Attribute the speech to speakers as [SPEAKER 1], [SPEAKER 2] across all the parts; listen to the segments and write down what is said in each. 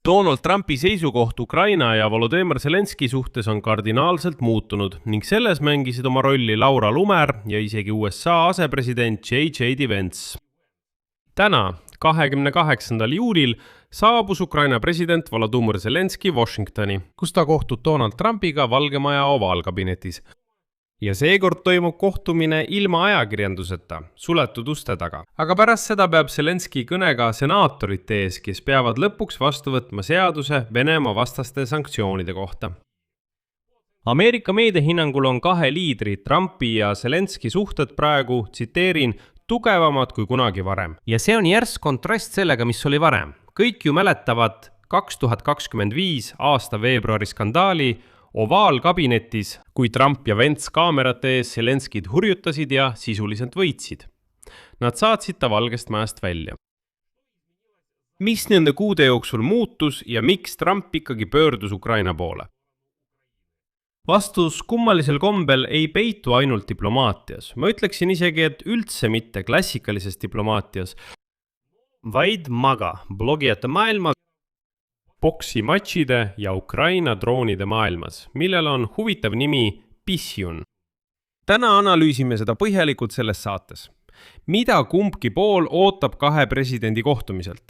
[SPEAKER 1] Donald Trumpi seisukoht Ukraina ja Volodymyr Zelenski suhtes on kardinaalselt muutunud ning selles mängisid oma rolli Laura Lumer ja isegi USA asepresident J.D. Vance. Täna, 28. juulil, saabus Ukraina president Volodymyr Zelenski Washingtoni, kus ta kohtub Donald Trumpiga Valge Maja ovaalkabinetis. Ja seekord toimub kohtumine ilma ajakirjanduseta, suletud uste taga. Aga pärast seda peab Zelenski kõnega senaatorite ees, kes peavad lõpuks vastu võtma seaduse Venemaa vastaste sanktsioonide kohta. Ameerika meedia hinnangul on kahe liidri, Trumpi ja Zelenski suhted praegu, tsiteerin, tugevamad kui kunagi varem. Ja see on järsk kontrast sellega, mis oli varem. Kõik ju mäletavad 2025 aasta veebruari skandaali ovaalkabinetis, kui Trump ja Vance kaamerate ees Zelenskid hurjutasid ja sisuliselt võitsid. Nad saatsid ta Valgest Majast välja. Mis nende kuude jooksul muutus ja miks Trump ikkagi pöördus Ukraina poole? Vastus kummalisel kombel ei peitu ainult diplomaatias. Ma ütleksin isegi, et üldse mitte klassikalises diplomaatias, vaid MAGA, blogijate maailma, boksimatšide ja Ukraina droonide maailmas, millel on huvitav nimi Pisjun. Täna analüüsime seda põhjalikult selles saates. Mida kumbki pool ootab kahe presidendi kohtumiselt?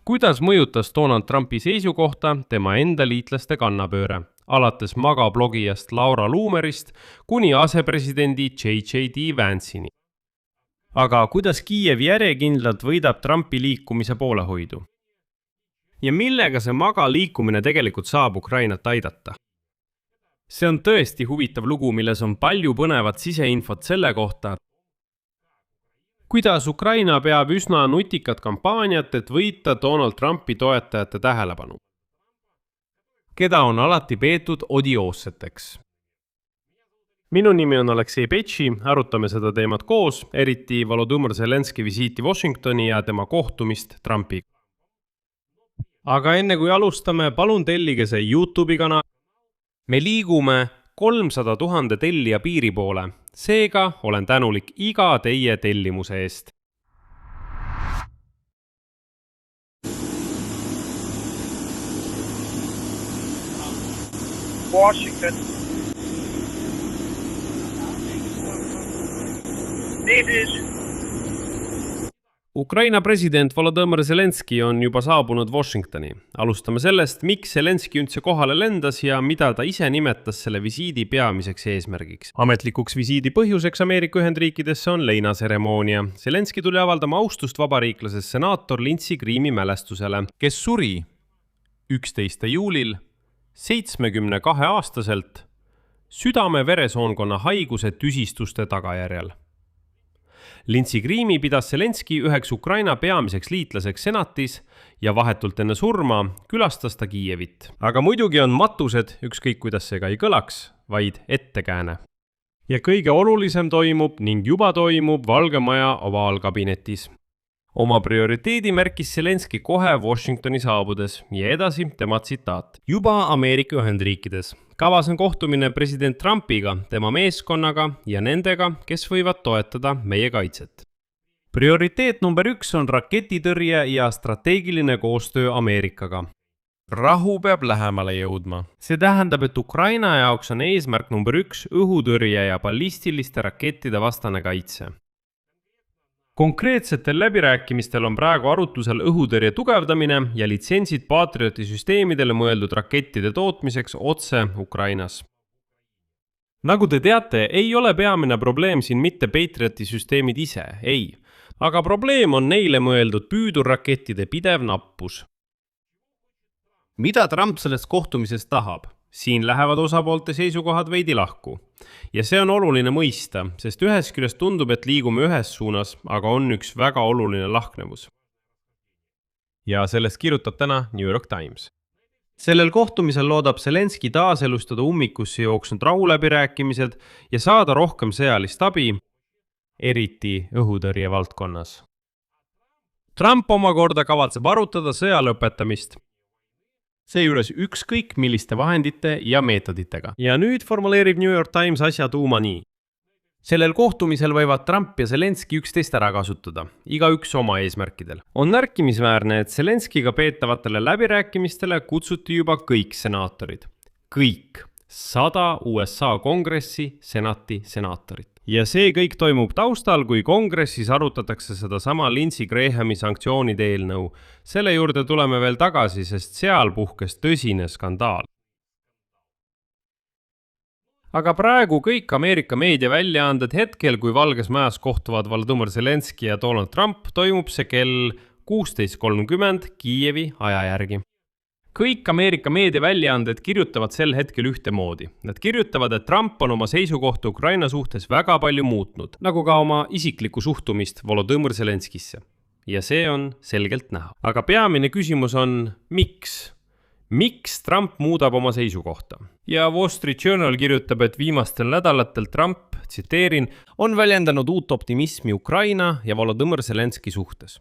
[SPEAKER 1] Kuidas mõjutas Donald Trumpi seisukohta tema enda liitlaste kannapööre, alates MAGA blogijast Laura Lumerist kuni asepresidendi J.D. Vance'ini? Aga kuidas Kiiev järjekindlalt võidab Trumpi liikumise poolehoidu? Ja millega see MAGA liikumine tegelikult saab Ukrainat aidata? See on tõesti huvitav lugu, milles on palju põnevat siseinfot selle kohta, kuidas Ukraina peab üsna nutikat kampaaniat, et võita Donald Trumpi toetajate tähelepanu, keda on alati peetud odioosseteks. Minu nimi on Aleksei Petši, arutame seda teemat koos, eriti Volodymyr Zelenski visiiti Washingtoni ja tema kohtumist Trumpiga. Aga enne kui alustame, palun tellige see YouTube'i kanal. Me liigume 300 000 tellija piiri poole, seega olen tänulik iga teie tellimuse eest.
[SPEAKER 2] Washington. This is
[SPEAKER 1] Ukraina president Volodymyr Zelenski on juba saabunud Washingtoni. Alustame sellest, miks Zelenski üldse kohale lendas ja mida ta ise nimetas selle visiidi peamiseks eesmärgiks. Ametlikuks visiidi põhjuseks Ameerika Ühendriikidesse on leinaseremoonia. Zelenski tuli avaldama austust vabariiklasest senaator Lindsey Graham'i mälestusele, kes suri 11. juulil 72-aastaselt südame-veresoonkonna haiguse tüsistuste tagajärjel. Lindsey Grahami pidas Zelenski üheks Ukraina peamiseks liitlaseks senatis ja vahetult enne surma külastas ta Kiievit. Aga muidugi on matused, ükskõik kuidas see ka ei kõlaks, vaid ettekääne. Ja kõige olulisem toimub ning juba toimub Valge Maja ovaalkabinetis. Oma prioriteedi märkis Zelenski kohe Washingtoni saabudes ja edasi tema tsitaat. Juba Ameerika Ühendriikides. Kavas on kohtumine president Trumpiga, tema meeskonnaga ja nendega, kes võivad toetada meie kaitset. Prioriteet number 1 on raketitõrje ja strateegiline koostöö Ameerikaga. Rahu peab lähemale jõudma. See tähendab, et Ukraina jaoks on eesmärk number 1 õhutõrje ja ballistiliste rakettide vastane kaitse. Konkreetsetel läbirääkimistel on praegu arutusel õhutõrje tugevdamine ja litsentsid Patrioti süsteemidele mõeldud rakettide tootmiseks otse Ukrainas. Nagu te teate, ei ole peamine probleem siin mitte Patrioti süsteemid ise, ei. Aga probleem on neile mõeldud püüdurrakettide pidev nappus. Mida Trump sellest kohtumisest tahab? Siin lähevad osapoolte seisukohad veidi lahku. Ja see on oluline mõista, sest ühes küljest tundub, et liigume ühes suunas, aga on üks väga oluline lahknevus. Ja sellest kirjutab täna New York Times. Sellel kohtumisel loodab Zelenski taaselustada ummikusse jooksnud rahuläbirääkimised ja saada rohkem sõjalist abi, eriti õhutõrje valdkonnas. Trump omakorda kavatseb arutada sõja lõpetamist. Seejuures ükskõik milliste vahendite ja meetoditega. Ja nüüd formuleerib New York Times asja tuuma nii. sellel kohtumisel võivad Trump ja Zelenski üksteist ära kasutada, igaüks oma eesmärkidel. On märkimisväärne, et Zelenskiga peetavatele läbirääkimistele kutsuti juba kõik senaatorid. Kõik. 100 USA kongressi, senati senaatorit. Ja see kõik toimub taustal, kui kongressis arutatakse sedasama Lindsey Grahami sanktsioonide eelnõu. Selle juurde tuleme veel tagasi, sest seal puhkes tõsine skandaal. Aga praegu kõik Ameerika meediaväljaanded hetkel, kui Valges Majas kohtuvad Volodõmõr Zelenski ja Donald Trump, toimub see kell 16:30 Kiievi aja järgi. Kõik Ameerika meediaväljaanded kirjutavad sel hetkel ühtemoodi. Nad kirjutavad, et Trump on oma seisukohta Ukraina suhtes väga palju muutnud, nagu ka oma isiklikku suhtumist Volodõmõr Zelenskisse. Ja see on selgelt näha. Aga peamine küsimus on, miks? Miks Trump muudab oma seisukohta? Ja Wall Street Journal kirjutab, et viimastel nädalatel Trump, tsiteerin, on väljendanud uut optimismi Ukraina ja Volodõmõr Zelenski suhtes.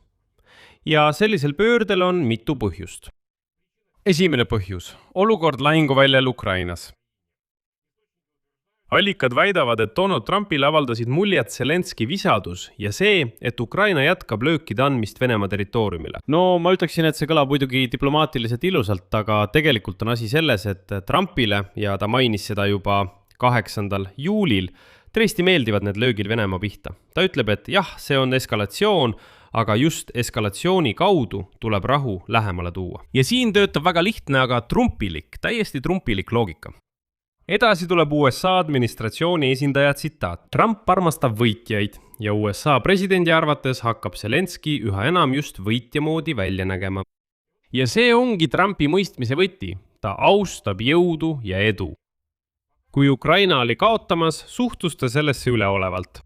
[SPEAKER 1] Ja sellisel pöördel on mitu põhjust. Esimene põhjus. Olukord lahinguväljal Ukrainas. Allikad väidavad, et Donald Trumpile avaldasid muljet Zelenski visadus ja see, et Ukraina jätkab löökide andmist Venemaa territooriumile. No ma ütleksin, et see kõlab muidugi diplomaatiliselt ilusalt, aga tegelikult on asi selles, et Trumpile, ja ta mainis seda juba 8. juulil, tõesti meeldivad need löögid Venemaa pihta. Ta ütleb, et jah, see on eskalatsioon, aga just eskalatsiooni kaudu tuleb rahu lähemale tuua. Ja siin töötab väga lihtne, aga trumpilik, täiesti trumpilik loogika. Edasi tuleb USA administratsiooni esindaja tsitaat. Trump armastab võitjaid ja USA presidendi arvates hakkab Zelenski üha enam just võitja moodi välja nägema. Ja see ongi Trumpi mõistmise võti. Ta austab jõudu ja edu. Kui Ukraina oli kaotamas, suhtus ta sellesse üleolevalt.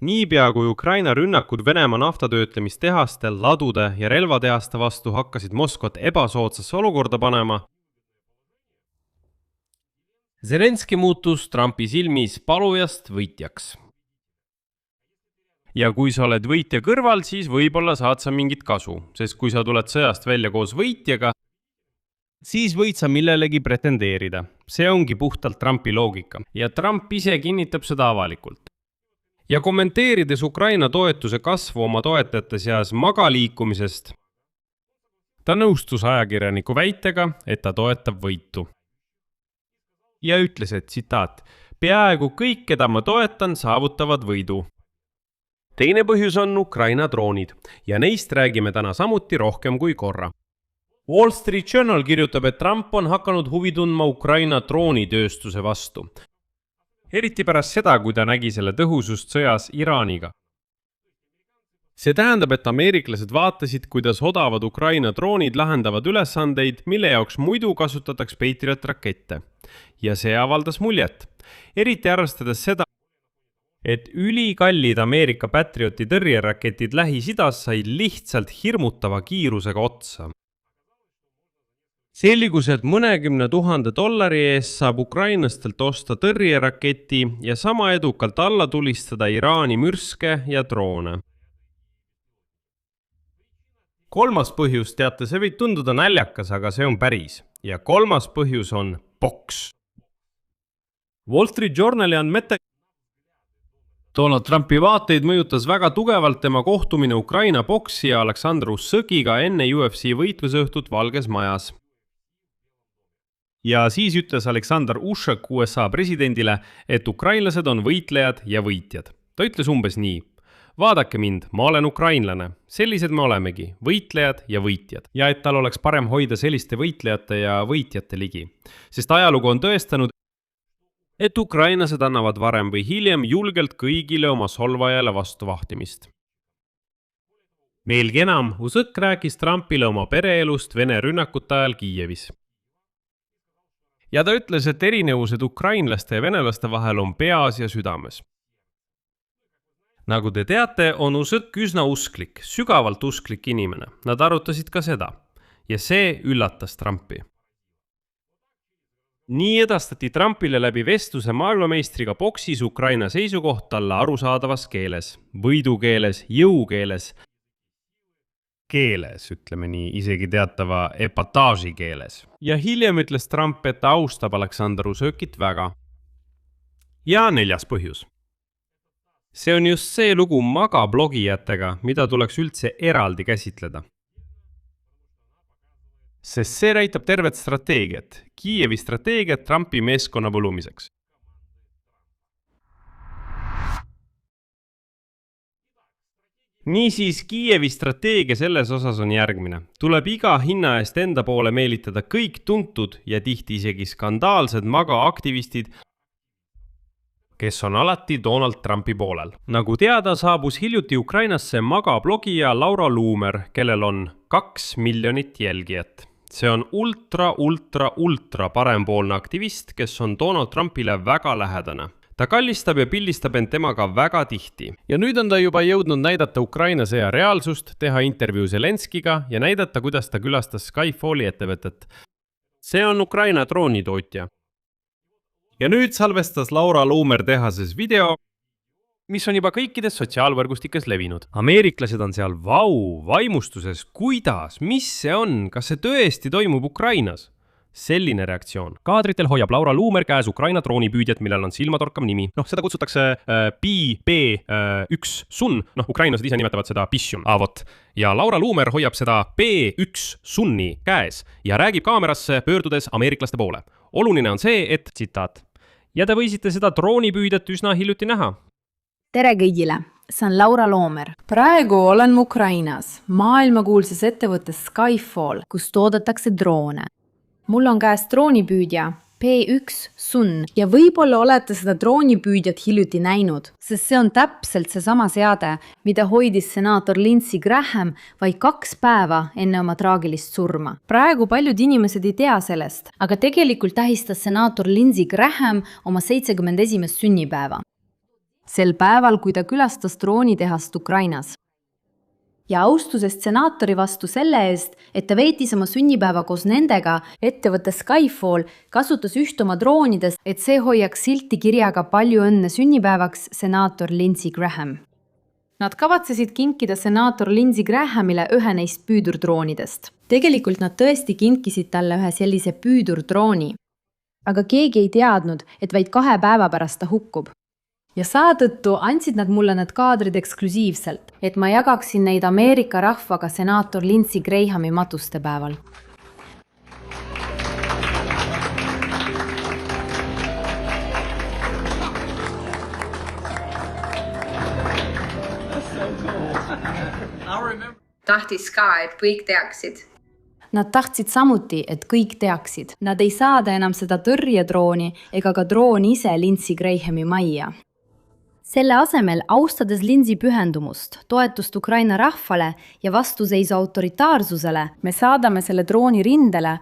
[SPEAKER 1] Niipea kui Ukraina rünnakud Venemaa naftatöötlemistehastel, ladude ja relvatehaste vastu hakkasid Moskvat ebasoodsasse olukorda panema, Zelenski muutus Trumpi silmis palujast võitjaks. Ja kui sa oled võitja kõrval, siis võib-olla saad sa mingit kasu, sest kui sa tuled sõjast välja koos võitjaga, siis võid sa millelegi pretendeerida. See ongi puhtalt Trumpi loogika ja Trump ise kinnitab seda avalikult. Ja kommenteerides Ukraina toetuse kasvu oma toetajate seas magaliikumisest, ta nõustus ajakirjaniku väitega, et ta toetab võitu. Ja ütles, et tsitaat, peaaegu kõik, keda ma toetan, saavutavad võidu. Teine põhjus on Ukraina droonid ja neist räägime täna samuti rohkem kui korra. Wall Street Journal kirjutab, et Trump on hakanud huvi tundma Ukraina droonitööstuse vastu. Eriti pärast seda, kui ta nägi selle tõhusust sõjas Iraaniga. See tähendab, et ameeriklased vaatasid, kuidas odavad Ukraina droonid lahendavad ülesandeid, mille jaoks muidu kasutataks Patriot rakette. Ja see avaldas muljet. Eriti arvestades seda, et ülikallid Ameerika Patrioti tõrjeraketid Lähis-Idas said lihtsalt hirmutava kiirusega otsa. Selgus, et mõnekümne $1000 eest saab ukrainlastelt osta tõrjeraketi ja sama edukalt alla tulistada Iraani mürske ja droone. Kolmas põhjus, teate, see võib tunduda näljakas, aga see on päris. Ja kolmas põhjus on boks. Wall Street Journali andmete Donald Trumpi vaateid mõjutas väga tugevalt tema kohtumine Ukraina boksija Aleksandr Usykiga enne UFC võitlusõhtut Valges Majas. Ja siis ütles Aleksandr Usyk USA presidendile, et ukrainlased on võitlejad ja võitjad. Ta ütles umbes nii. Vaadake mind, ma olen ukrainlane. Sellised me olemegi, võitlejad ja võitjad. Ja et tal oleks parem hoida selliste võitlejate ja võitjate ligi. Sest ajalugu on tõestanud, et ukrainlased annavad varem või hiljem julgelt kõigile oma solvajale vastu vahtimist. Veelgi enam, Usyk rääkis Trumpile oma pereelust Vene rünnakute ajal Kiievis. Ja ta ütles, et erinevused ukrainlaste ja venelaste vahel on peas ja südames. Nagu te teate, on Usyk üsna usklik, sügavalt usklik inimene. Nad arutasid ka seda. Ja see üllatas Trumpi. Nii edastati Trumpile läbi vestluse maailmameistriga boksis Ukraina seisukoht talle arusaadavas keeles, võidukeeles, jõukeeles, keeles, ütleme nii, isegi teatava epataaži keeles. Ja hiljem ütles Trump, et ta austab Aleksandr Usykit väga. ja 4. põhjus. See on just see lugu magablogijatega, mida tuleks üldse eraldi käsitleda. Sest see näitab tervet strateegiat, Kiievi strateegiat Trumpi meeskonna võlumiseks. Niisiis, Kiievi strateegia selles osas on järgmine. Tuleb iga hinna eest enda poole meelitada kõik tuntud ja tihti isegi skandaalsed magaaktivistid, kes on alati Donald Trumpi poolel. Nagu teada, saabus hiljuti Ukrainasse magablogija Laura Loomer, kellel on 2 miljonit jälgijat. See on ultra parempoolne aktivist, kes on Donald Trumpile väga lähedane. Ta kallistab ja pildistab end temaga väga tihti. Ja nüüd on ta juba jõudnud näidata Ukraina sõja reaalsust, teha intervjuu Zelenskiga ja näidata, kuidas ta külastas Skyfalli ettevõtet. See on Ukraina droonitootja. Ja nüüd salvestas Laura Loomer tehases video, mis on juba kõikides sotsiaalvõrgustikes levinud. Ameeriklased on seal vaimustuses. Kuidas? Mis see on? Kas see tõesti toimub Ukrainas? Selline reaktsioon. Kaadritel hoiab Laura Loomer käes Ukraina droonipüüdjat, millel on silmatorkav nimi. Seda kutsutakse B1 Sun. Ukrainlased ise nimetavad seda Pisjum. Ja Laura Loomer hoiab seda B1 Sunni käes ja räägib kaamerasse pöördudes ameeriklaste poole. Oluline on see, et, tsitaat, ja te võisite seda droonipüüdjat üsna hiljuti näha.
[SPEAKER 3] Tere kõigile, see on Laura Loomer. Praegu olen Ukrainas, maailmakuulses ettevõttes Skyfall, kus toodetakse droone. Mul on käes droonipüüdja P1 Sun ja võib-olla olete seda droonipüüdjat hiljuti näinud, sest see on täpselt seesama seade, mida hoidis senaator Lindsey Graham vaid 2 päeva enne oma traagilist surma. Praegu paljud inimesed ei tea sellest, aga tegelikult tähistas senaator Lindsey Graham oma 71. sünnipäeva. Sel päeval, kui ta külastas droonitehast Ukrainas. Ja austusest senaatori vastu selle eest, et ta veetis oma sünnipäeva koos nendega, ettevõtte Skyfall kasutas üht oma droonidest, et see hoiaks silti kirjaga palju õnne sünnipäevaks senaator Lindsey Graham. Nad kavatsesid kinkida senaator Lindsey Grahamile ühe neist püüdurdroonidest. Tegelikult nad tõesti kinkisid talle ühe sellise püüdurdrooni. Aga keegi ei teadnud, et vaid 2 päeva pärast ta hukkub. Ja saatõttu andsid nad mulle need kaadrid eksklusiivselt, et ma jagaksin neid Ameerika rahvaga senaator Lindsey Grahami matustepäeval.
[SPEAKER 4] Tahtis ka, et kõik teaksid.
[SPEAKER 3] Nad tahtsid samuti, et kõik teaksid. Nad ei saada enam seda tõrjedrooni ega ka droon ise Lindsey Grahami majja. Selle asemel, austades Lindsey pühendumust, toetust Ukraina rahvale ja vastuseisu autoritaarsusele, me saadame selle drooni rindele,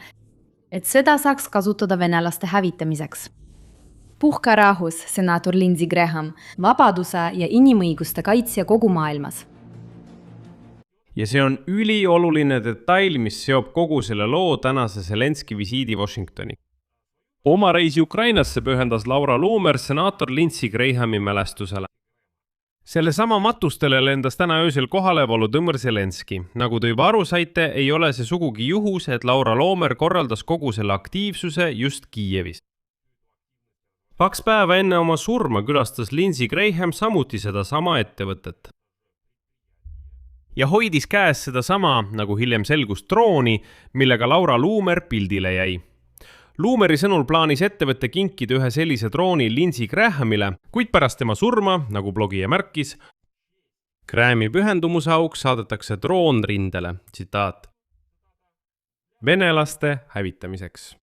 [SPEAKER 3] et seda saaks kasutada venelaste hävitamiseks. Puhka rahus, senaator Lindsey Graham, vabaduse ja inimõiguste kaitsja kogu maailmas.
[SPEAKER 1] Ja see on ülioluline detail, mis seob kogu selle loo tänase Zelenski visiidi Washingtoni. Oma reisi Ukrainasse pühendas Laura Loomer senaator Lindsey Grahami mälestusele. Selle sama matustele lendas täna öösel kohale Volodõmõr Zelenski. Nagu te juba aru saite, ei ole see sugugi juhus, et Laura Loomer korraldas kogu selle aktiivsuse just Kiievis. 2 päeva enne oma surma külastas Lindsey Graham samuti seda sama ettevõtet. Ja hoidis käes seda sama, nagu hiljem selgus, drooni, millega Laura Loomer pildile jäi. Loomeri sõnul plaanis ettevõtte kinkida ühe sellise drooni Lindsey Grahamile, kuid pärast tema surma, nagu blogija märkis, Grahami pühendumuse auks saadetakse droon rindele, tsitaat, venelaste hävitamiseks.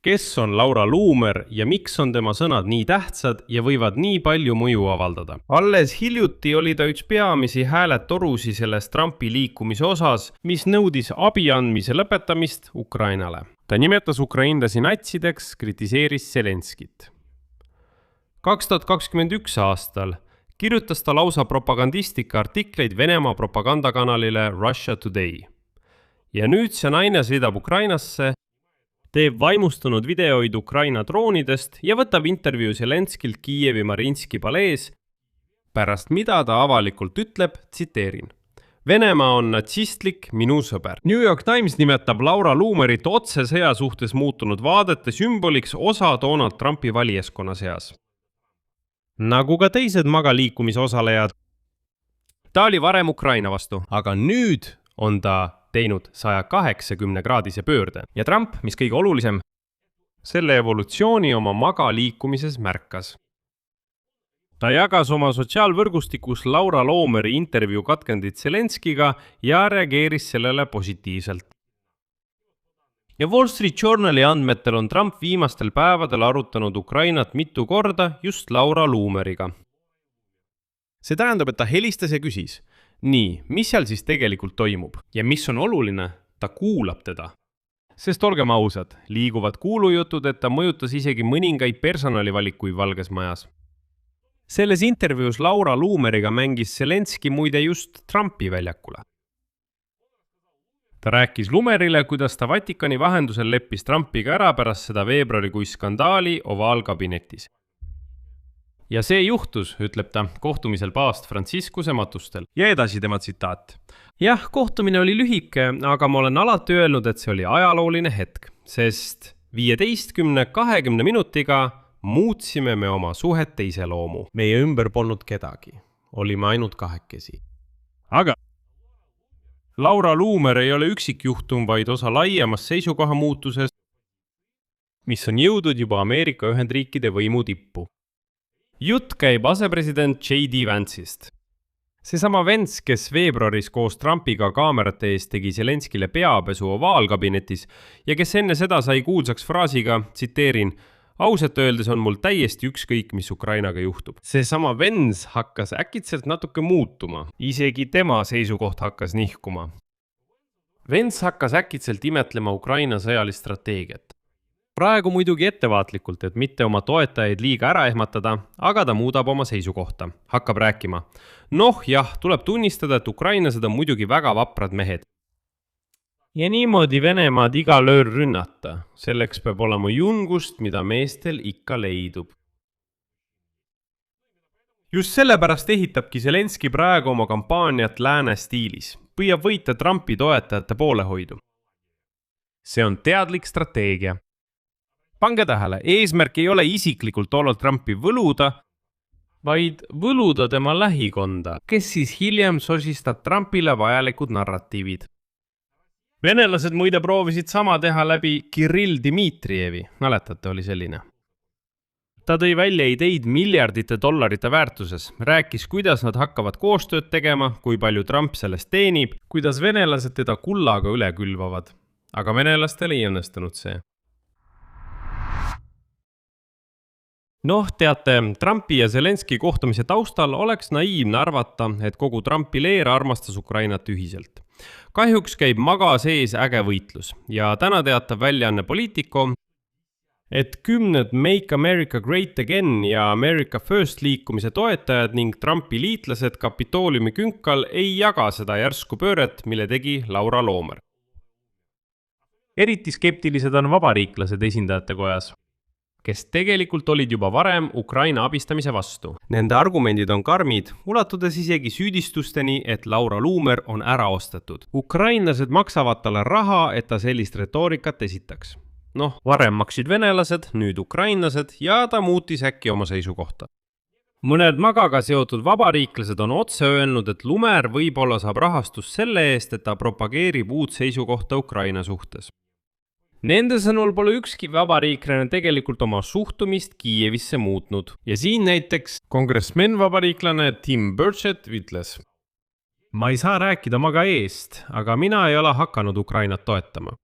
[SPEAKER 1] Kes on Laura Loomer ja miks on tema sõnad nii tähtsad ja võivad nii palju mõju avaldada? Alles hiljuti oli ta üks peamisi hääletorusi selles Trumpi liikumise osas, mis nõudis abi andmise lõpetamist Ukrainale. Ta nimetas ukrainlasi natsideks, kritiseeris Zelenskit. 2021 aastal kirjutas ta lausa propagandistika artikleid Venemaa propagandakanalile Russia Today. Ja nüüd see naine sõidab Ukrainasse, teeb vaimustunud videoid Ukraina droonidest ja võtab intervjuu Zelenskilt Kiievi Marinski palees, pärast mida ta avalikult ütleb, tsiteerin. Venemaa on natsistlik, minu sõber. New York Times nimetab Laura Loomerit otse sõja suhtes muutunud vaadete sümboliks osa Donald Trumpi valijaskonna seas. nagu ka teised magaliikumise osalejad. Ta oli varem Ukraina vastu, aga nüüd on ta teinud 180-kraadise pöörde. Ja Trump, mis kõige olulisem, selle evolutsiooni oma magaliikumises märkas. Ta jagas oma sotsiaalvõrgustikus Laura Loomeri intervjuu katkendit Zelenskiga ja reageeris sellele positiivselt. Ja Wall Street Journali andmetel on Trump viimastel päevadel arutanud Ukrainat mitu korda just Laura Loomeriga. See tähendab, et ta helistas ja küsis, nii, mis seal siis tegelikult toimub ja mis on oluline, ta kuulab teda. Sest olgem ausad, liiguvad kuulujutud, et ta mõjutas isegi mõningaid personalivalikuid Valges Majas. Selles intervjuus Laura Loomeriga mängis Zelenski muide just Trumpi väljakule. Ta rääkis Loomerile, kuidas ta Vatikani vahendusel leppis Trumpiga ära pärast seda veebruarikuist skandaali ovaalkabinetis. Ja see juhtus, ütleb ta, kohtumisel paavst Franciscuse matustel. Ja edasi tema tsitaat. Jah, kohtumine oli lühike, aga ma olen alati öelnud, et see oli ajalooline hetk, sest 15-20 minutiga muutsime me oma suhete iseloomu. Meie ümber polnud kedagi. Olime ainult kahekesi. Aga Laura Loomer ei ole üksikjuhtum, vaid osa laiemast seisukoha muutusest, mis on jõudnud juba Ameerika Ühendriikide võimu tippu. Jutt käib asepresident J.D. Vance'ist. Seesama Vance, kes veebruaris koos Trumpiga kaamerate eest tegi Zelenskile peapesu ovaalkabinetis ja kes enne seda sai kuulsaks fraasiga, tsiteerin, ausalt öeldes on mul täiesti ükskõik, mis Ukrainaga juhtub. Seesama Vance hakkas äkitselt natuke muutuma. Isegi tema seisukoht hakkas nihkuma. Vance hakkas äkitselt imetlema Ukraina sõjalist strateegiat. Praegu muidugi ettevaatlikult, et mitte oma toetajaid liiga ära ehmatada, aga ta muudab oma seisukohta. Hakkab rääkima. Noh jah, tuleb tunnistada, et ukrainlased on muidugi väga vaprad mehed. Ja niimoodi Venemaad igal ööl rünnata. Selleks peab olema julgust, mida meestel ikka leidub. Just sellepärast ehitabki Zelenski praegu oma kampaaniat lääne stiilis. Püüab võita Trumpi toetajate poolehoidu. See on teadlik strateegia. Pange tähele, eesmärk ei ole isiklikult Donald Trumpi võluda, vaid võluda tema lähikonda, kes siis hiljem sosistab Trumpile vajalikud narratiivid. Venelased muide proovisid sama teha läbi Kirill Dmitrijevi, mäletate, oli selline. Ta tõi välja ideid miljardite dollarite väärtuses, rääkis, kuidas nad hakkavad koostööd tegema, kui palju Trump sellest teenib, kuidas venelased teda kullaga üle külvavad. Aga venelastel ei õnnestunud see. Noh, teate, Trumpi ja Zelenski kohtumise taustal oleks naiivne arvata, et kogu Trumpi leer armastas Ukrainat ühiselt. Kahjuks käib maga sees äge võitlus ja täna teatab väljaanne Politico, et 10 Make America Great Again ja America First liikumise toetajad ning Trumpi liitlased Kapitooliumi künkal ei jaga seda järsku pööret, mille tegi Laura Loomer. Eriti skeptilised on vabariiklased esindajate kojas, kes tegelikult olid juba varem Ukraina abistamise vastu. Nende argumendid on karmid, ulatudes isegi süüdistusteni, et Laura Loomer on ära ostetud. Ukrainlased maksavad talle raha, et ta sellist retoorikat esitaks. Noh, varem maksid venelased, nüüd ukrainlased ja ta muutis äkki oma seisukohta. Mõned magaga seotud vabariiklased on otse öelnud, et Loomer võib-olla saab rahastust selle eest, et ta propageerib uut seisukohta Ukraina suhtes. Nende sõnul pole ükski vabariiklane tegelikult oma suhtumist Kiievisse muutnud. Ja siin näiteks kongressmen vabariiklane Tim Burchett ütles, ma ei saa rääkida maga eest, aga mina ei ole hakanud Ukrainat toetama.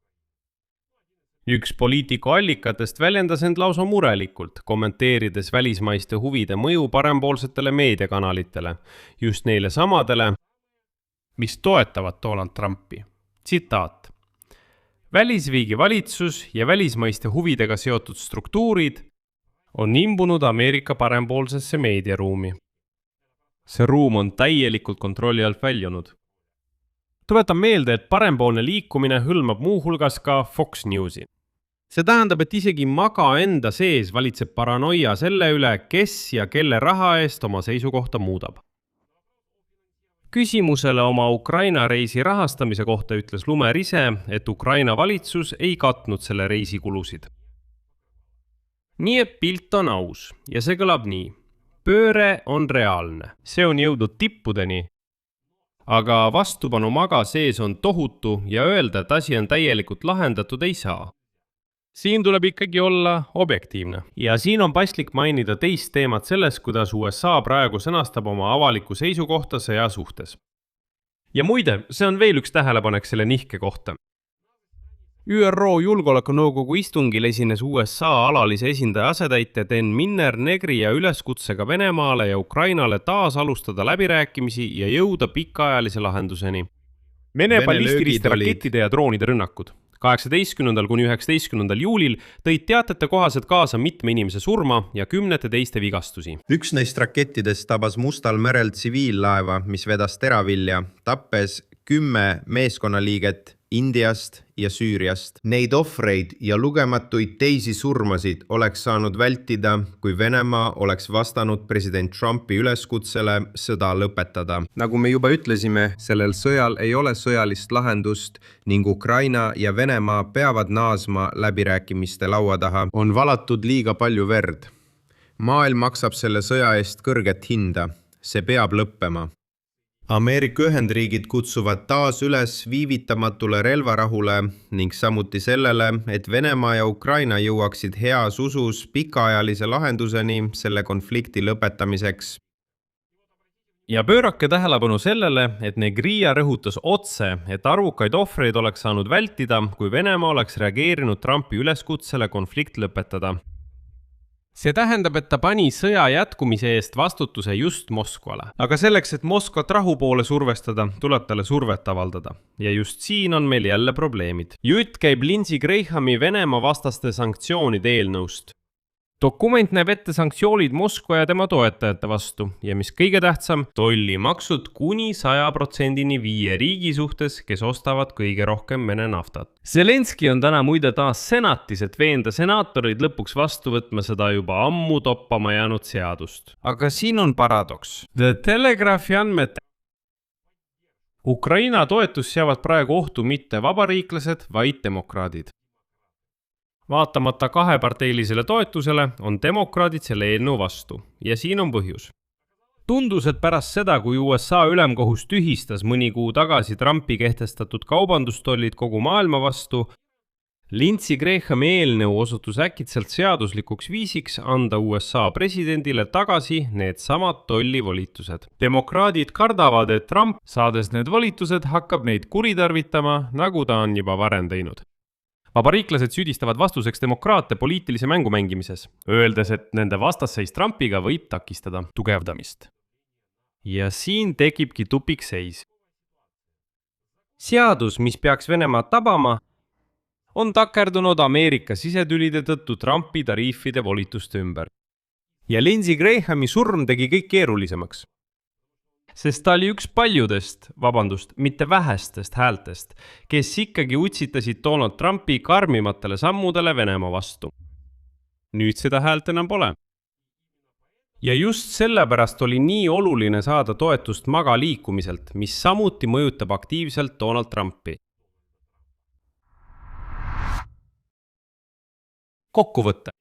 [SPEAKER 1] Üks poliitiku allikatest väljendas end lausa murelikult, kommenteerides välismaiste huvide mõju parempoolsetele meediakanalitele, just neile samadele, mis toetavad Donald Trumpi. Tsitaat. Välisriigi valitsus ja välismaiste huvidega seotud struktuurid on imbunud Ameerika parempoolsesse meediaruumi. See ruum on täielikult kontrolli alt väljunud. Tuletan meelde, et parempoolne liikumine hõlmab muuhulgas ka Fox Newsi. See tähendab, et isegi maga enda sees valitseb paranoia selle üle, kes ja kelle raha eest oma seisukohta muudab. Küsimusele oma Ukraina reisi rahastamise kohta ütles Loomer ise, et Ukraina valitsus ei katnud selle reisi kulusid. Nii et pilt on aus ja see kõlab nii. pööre on reaalne, see on jõudnud tippudeni. Aga vastupanu maga sees on tohutu ja öelda, et asi on täielikult lahendatud ei saa. Siin tuleb ikkagi olla objektiivne. Ja siin on paslik mainida teist teemat selles, kuidas USA praegu sõnastab oma avaliku seisukohta sõja suhtes. Ja muide, see on veel üks tähelepanek selle nihke kohta. ÜRO Julgeolekunõukogu istungil esines USA alalise esindaja asetäitja Dan Minner Negria üleskutsega Venemaale ja Ukrainale taas alustada läbirääkimisi ja jõuda pikaajalise lahenduseni. Vene ballistiliste rakettide ja droonide rünnakud 18. kuni 19. juulil tõid teatete kohaselt kaasa mitme inimese surma ja kümnete teiste vigastusi.
[SPEAKER 5] Üks neist rakettidest tabas Mustal merel tsiviillaeva, mis vedas teravilja, tappes 10 meeskonnaliiget Indiast ja Süüriast. Neid ohvreid ja lugematuid teisi surmasid oleks saanud vältida, kui Venemaa oleks vastanud president Trumpi üleskutsele sõda lõpetada. Nagu me juba ütlesime, sellel sõjal ei ole sõjalist lahendust ning Ukraina ja Venemaa peavad naasma läbirääkimiste laua taha. On valatud liiga palju verd. Maailm maksab selle sõja eest kõrget hinda. See peab lõppema. Ameerika Ühendriigid kutsuvad taas üles viivitamatule relvarahule ning samuti sellele, et Venemaa ja Ukraina jõuaksid heas usus pikaajalise lahenduseni selle konflikti lõpetamiseks.
[SPEAKER 1] Ja pöörake tähelepanu sellele, et Negria rõhutas otse, et arvukaid ohvreid oleks saanud vältida, kui Venemaa oleks reageerinud Trumpi üleskutsele konflikt lõpetada. See tähendab, et ta pani sõja jätkumise eest vastutuse just Moskvale. Aga selleks, et Moskvat rahu poole survestada, tuleb talle survet avaldada. Ja just siin on meil jälle probleemid. Jutt käib Lindsey Grahami Venemaa vastaste sanktsioonide eelnõust. Dokument näeb ette sanktsioonid Moskva ja tema toetajate vastu ja mis kõige tähtsam, tollimaksud kuni 100% 5 riigi suhtes, kes ostavad kõige rohkem Vene naftat. Zelenski on täna muide taas senatis, et veenda senaatorid lõpuks vastu võtma seda juba ammu toppama jäänud seadust. Aga siin on paradoks. The Telegraphi andmed Ukraina toetus seavad praegu ohtu mitte vabariiklased, vaid demokraadid. Vaatamata kaheparteilisele toetusele on demokraadid selle eelnõu vastu ja siin on põhjus. Tundus, et pärast seda, kui USA ülemkohus tühistas mõni kuu tagasi Trumpi kehtestatud kaubandustollid kogu maailma vastu, Lindsey Grahami eelnõu osutus äkitselt seaduslikuks viisiks anda USA presidendile tagasi need samad tollivolitused. Demokraadid kardavad, et Trump, saades need volitused, hakkab neid kuritarvitama, nagu ta on juba varem teinud. Vabariiklased süüdistavad vastuseks demokraate poliitilise mängu mängimises, öeldes, et nende vastasseis Trumpiga võib takistada tugevdamist. Ja siin tekibki tupikseis. Seadus, mis peaks Venemaad tabama, on takerdunud Ameerika sisetülide tõttu Trumpi tariifide volituste ümber. Ja Lindsey Grahami surm tegi kõik keerulisemaks. Sest ta oli üks paljudest, mitte vähestest häältest, kes ikkagi utsitasid Donald Trumpi karmimatele sammudele Venemaa vastu. Nüüd seda häält enam pole. Ja just sellepärast oli nii oluline saada toetust MAGA liikumiselt, mis samuti mõjutab aktiivselt Donald Trumpi. Kokkuvõte.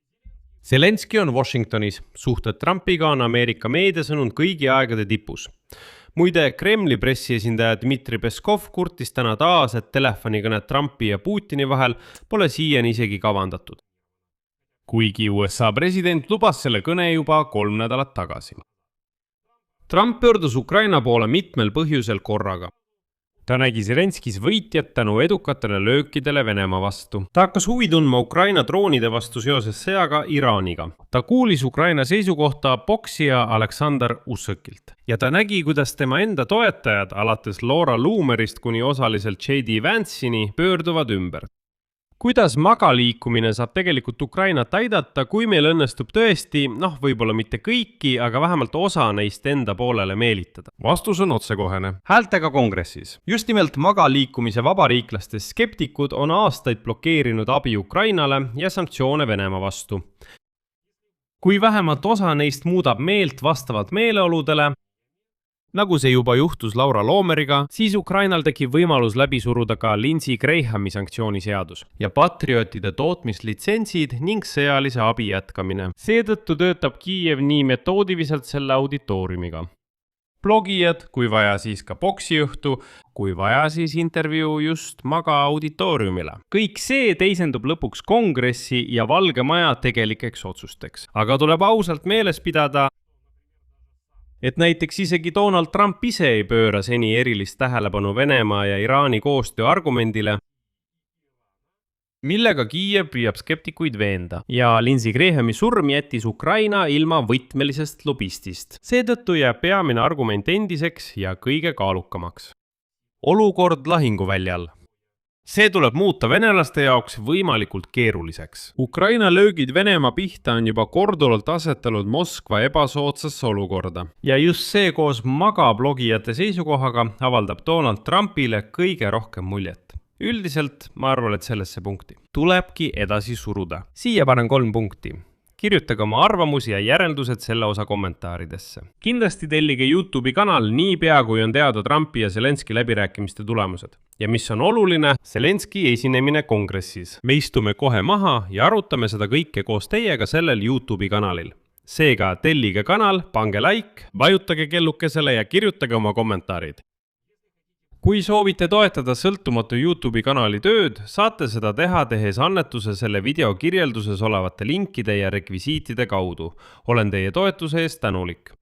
[SPEAKER 1] Zelenski on Washingtonis, suhted Trumpiga on Ameerika meediasõnum kõigi aegade tipus. Muide, Kremli pressiesindaja Dmitri Peskov kurtis täna taas, et telefonikõned Trumpi ja Putini vahel pole siiani isegi kavandatud. Kuigi USA president lubas selle kõne juba 3 nädalat tagasi. Trump pöördus Ukraina poole mitmel põhjusel korraga. Ta nägi Zelenskis võitjat tänu edukatele löökidele Venemaa vastu. Ta hakkas huvi tundma Ukraina droonide vastu seoses sõjaga Iraaniga. Ta kuulis Ukraina seisukohta poksija Aleksander Usõkilt. Ja ta nägi, kuidas tema enda toetajad, alates Laura Loomerist kuni osaliselt J.D. Vance'ini, pöörduvad ümber. Kuidas MAGA liikumine saab tegelikult Ukrainat aidata, kui meil õnnestub tõesti, võib-olla mitte kõiki, aga vähemalt osa neist enda poolele meelitada? Vastus on otsekohene. Häältega kongressis. Just nimelt MAGA liikumise vabariiklaste skeptikud on aastaid blokeerinud abi Ukrainale ja sanktsioone Venemaa vastu. Kui vähemalt osa neist muudab meelt vastavalt meeleoludele, nagu see juba juhtus Laura Loomeriga, siis Ukrainal tekib võimalus läbi suruda ka Lindsey Grahami sanktsiooniseadus ja patriotide tootmislitsentsid ning sõjalise abi jätkamine. Seetõttu töötab Kiiev nii metoodiliselt selle auditooriumiga. Blogijad, kui vaja siis ka boksiõhtu, kui vaja siis intervjuu just Maga auditooriumile. Kõik see teisendub lõpuks kongressi ja Valge Maja tegelikeks otsusteks. Aga tuleb ausalt meeles pidada, et näiteks isegi Donald Trump ise ei pööra seni erilist tähelepanu Venemaa ja Iraani koostöö argumendile, millega Kiiev püüab skeptikuid veenda ja Lindsey Grahami surm jättis Ukraina ilma võtmelisest lobistist. Seetõttu jääb peamine argument endiseks ja kõige kaalukamaks. Olukord lahinguväljal. See tuleb muuta venelaste jaoks võimalikult keeruliseks. Ukraina löögid Venemaa pihta on juba korduvalt asetanud Moskva ebasoodsasse olukorda. Ja just see koos Maga blogijate seisukohaga avaldab Donald Trumpile kõige rohkem muljet. Üldiselt ma arvan, et sellesse punkti tulebki edasi suruda. Siia panen 3 punkti. Kirjutage oma arvamusi ja järeldused selle osa kommentaaridesse. Kindlasti tellige YouTube'i kanal niipea, kui on teada Trumpi ja Zelenski läbirääkimiste tulemused. Ja mis on oluline, Zelenski esinemine kongressis. Me istume kohe maha ja arutame seda kõike koos teiega sellel YouTube'i kanalil. Seega tellige kanal, pange like, vajutage kellukesele ja kirjutage oma kommentaarid. Kui soovite toetada sõltumatu YouTube'i kanali tööd, saate seda teha tehes annetuse selle video kirjelduses olevate linkide ja rekvisiitide kaudu. Olen teie toetuse eest tänulik.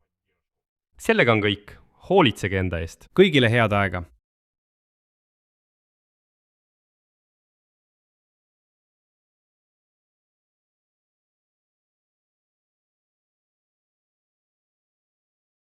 [SPEAKER 1] Sellega on kõik. Hoolitsege enda eest. Kõigile head aega!